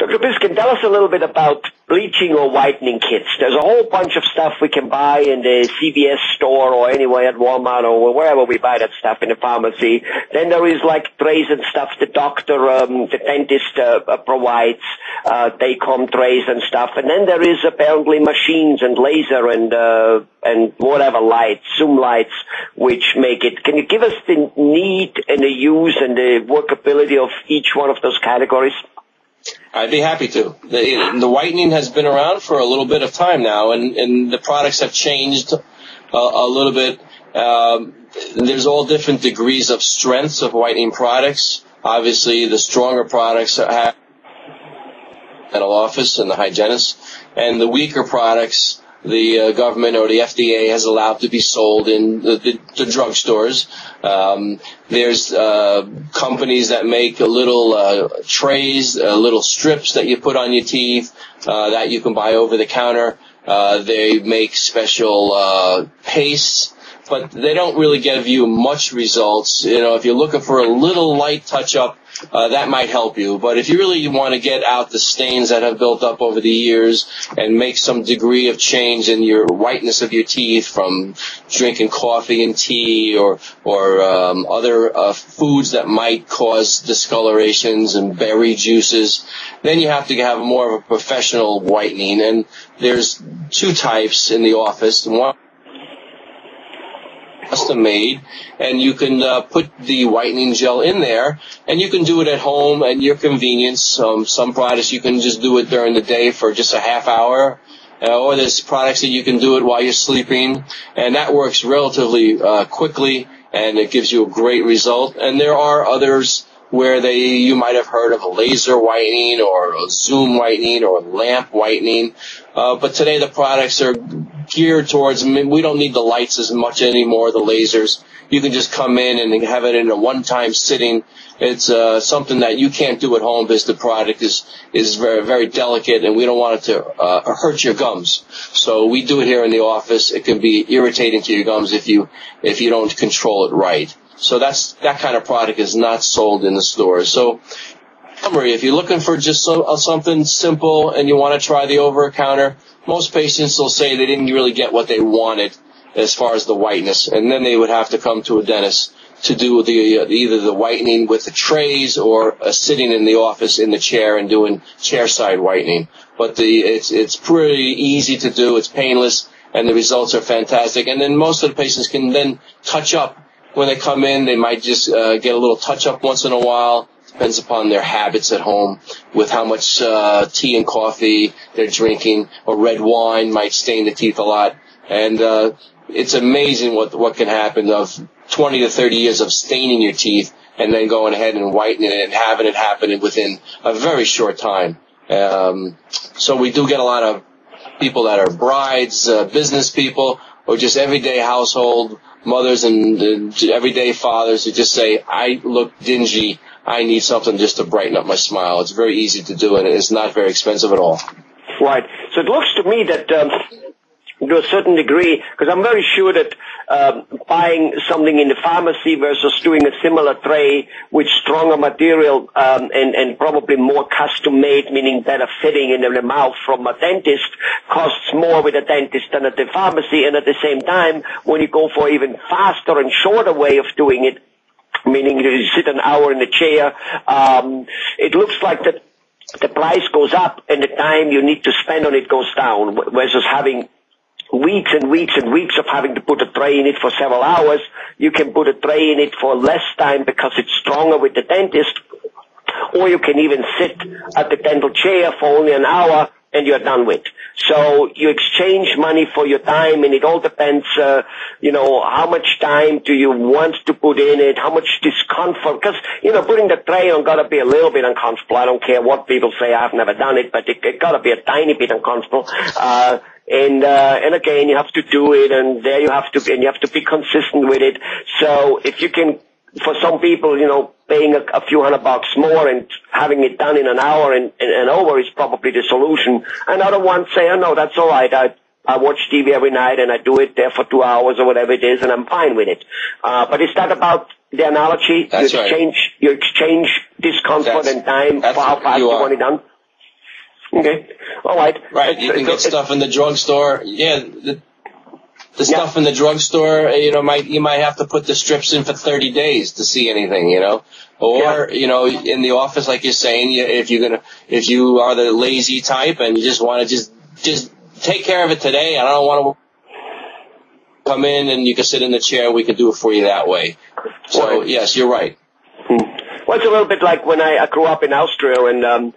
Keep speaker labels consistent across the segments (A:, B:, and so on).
A: Dr. Piskin, tell us a little bit about bleaching or whitening kits. There's a whole bunch of stuff we can buy in the CVS store or anywhere at Walmart or wherever we buy that stuff in the pharmacy. Then there is like trays and stuff the doctor, the dentist provides, take-home trays and stuff. And then there is apparently machines and laser and whatever lights, zoom lights, which make it. Can you give us the need and the use and the workability of each one of those categories?
B: I'd be happy to. The whitening has been around for a little bit of time now, and the products have changed a little bit. There's all different degrees of strengths of whitening products. Obviously, the stronger products have dental office and the hygienist, and the weaker products the government or the FDA has allowed to be sold in the drugstores. There's companies that make little trays, little strips that you put on your teeth that you can buy over the counter. They make special pastes, but they don't really give you much results. You know, if you're looking for a little light touch-up, that might help you. But if you really want to get out the stains that have built up over the years and make some degree of change in your whiteness of your teeth from drinking coffee and tea or other foods that might cause discolorations and berry juices, then you have to have more of a professional whitening. And there's two types in the office. One custom made, and you can put the whitening gel in there, and you can do it at home at your convenience. Some products you can just do it during the day for just a half hour, or there's products that you can do it while you're sleeping, and that works relatively quickly, and it gives you a great result. And there are others where you might have heard of a laser whitening or a zoom whitening or lamp whitening. But today the products are geared towards, we don't need the lights as much anymore, the lasers. You can just come in and have it in a one-time sitting. It's something that you can't do at home because the product is very, very delicate, and we don't want it to hurt your gums. So we do it here in the office. It can be irritating to your gums if you don't control it right. So that kind of product is not sold in the stores. So, summary, if you're looking for just something simple and you want to try the over-the-counter, most patients will say they didn't really get what they wanted as far as the whiteness, and then they would have to come to a dentist to do either the whitening with the trays or sitting in the office in the chair and doing chair-side whitening. But it's pretty easy to do. It's painless, and the results are fantastic. And then most of the patients can then touch up. When they come in, they might just get a little touch-up once in a while. Depends upon their habits at home with how much tea and coffee they're drinking, or red wine might stain the teeth a lot. And it's amazing what can happen of 20 to 30 years of staining your teeth and then going ahead and whitening it and having it happen within a very short time. So we do get a lot of people that are brides, business people, or just everyday household mothers and everyday fathers who just say, I look dingy, I need something just to brighten up my smile. It's very easy to do, and it's not very expensive at all.
A: Right. So it looks to me that to a certain degree, because I'm very sure that buying something in the pharmacy versus doing a similar tray with stronger material and probably more custom-made, meaning better fitting in the mouth from a dentist, costs more with a dentist than at the pharmacy. And at the same time, when you go for even faster and shorter way of doing it, meaning you sit an hour in the chair, it looks like that the price goes up and the time you need to spend on it goes down, versus having weeks and weeks and weeks of having to put a tray in it for several hours. You can put a tray in it for less time because it's stronger with the dentist, or you can even sit at the dental chair for only an hour and you're done with. So you exchange money for your time, and it all depends, how much time do you want to put in it, how much discomfort, because, putting the tray on gotta be a little bit uncomfortable. I don't care what people say, I've never done it, but it gotta be a tiny bit uncomfortable. And again, you have to do it, and you have to be consistent with it. So if you can, for some people, paying a few $100 more and having it done in an hour and over is probably the solution. And other ones say, oh no, that's all right. I watch TV every night and I do it there for 2 hours or whatever it is, and I'm fine with it. But is that about the analogy?
B: That's
A: you exchange discomfort and time for how fast you want it done? Okay. All right.
B: Right. You can get stuff in the drugstore. Yeah. The stuff in the drugstore, you might have to put the strips in for 30 days to see anything, Or, in the office, like you're saying, if you are the lazy type and you just want to just take care of it today, I don't want to come in and you can sit in the chair, we can do it for you that way. So, yes, you're right.
A: Well, it's a little bit like when I grew up in Austria and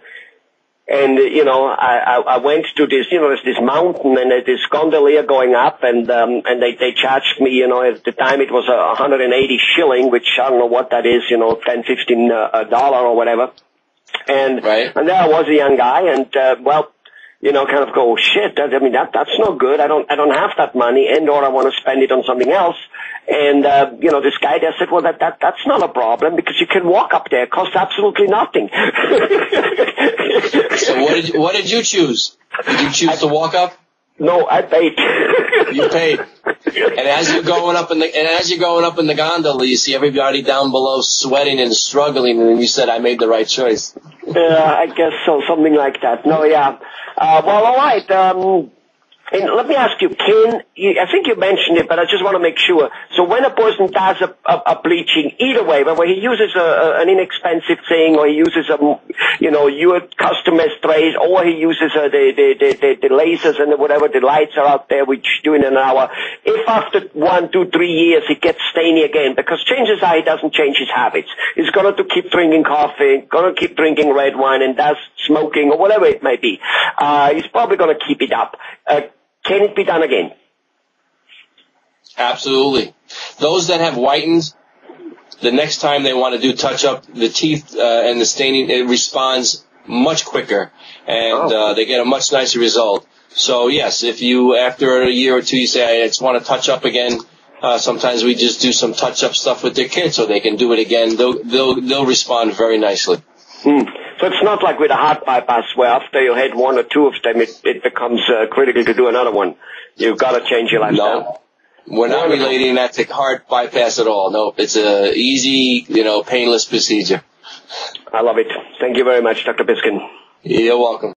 A: I went to this, there's this mountain and there's this gondolier going up and they charged me, at the time it was 180 shilling, which I don't know what that is, $10, $15 or whatever. And there I was, a young guy and, kind of go, shit, that's no good. I don't have that money or I want to spend it on something else. And, this guy there said, well, that's not a problem because you can walk up there. It costs absolutely nothing.
B: So what did you choose? Did you choose to walk up?
A: No, I paid.
B: You paid. And as you're going up in the gondola, you see everybody down below sweating and struggling, and then you said, I made the right choice.
A: Yeah, I guess so, something like that. No, yeah. Well, all right. And let me ask you, I think you mentioned it, but I just want to make sure. So when a person does a bleaching, either way, whether he uses an inexpensive thing or he uses your customer sprays or he uses the lasers and whatever, the lights are out there, which you do in an hour, if after 1, 2, 3 years he gets stainy again, because chances are he doesn't change his habits. He's going to keep drinking coffee, going to keep drinking red wine and does smoking or whatever it may be. He's probably going to keep it up. Can it be done again?
B: Absolutely. Those that have whitened, the next time they want to do touch up, the teeth and the staining, it responds much quicker, and they get a much nicer result. So yes, if you after a year or two you say I just want to touch up again, sometimes we just do some touch up stuff with their kids so they can do it again. They'll respond very nicely.
A: So it's not like with a heart bypass where after you had 1 or 2 of them, it becomes critical to do another one. You've got to change your lifestyle.
B: No, we're not relating that to heart bypass at all. No, it's a easy, painless procedure.
A: I love it. Thank you very much, Dr. Piskin.
B: You're welcome.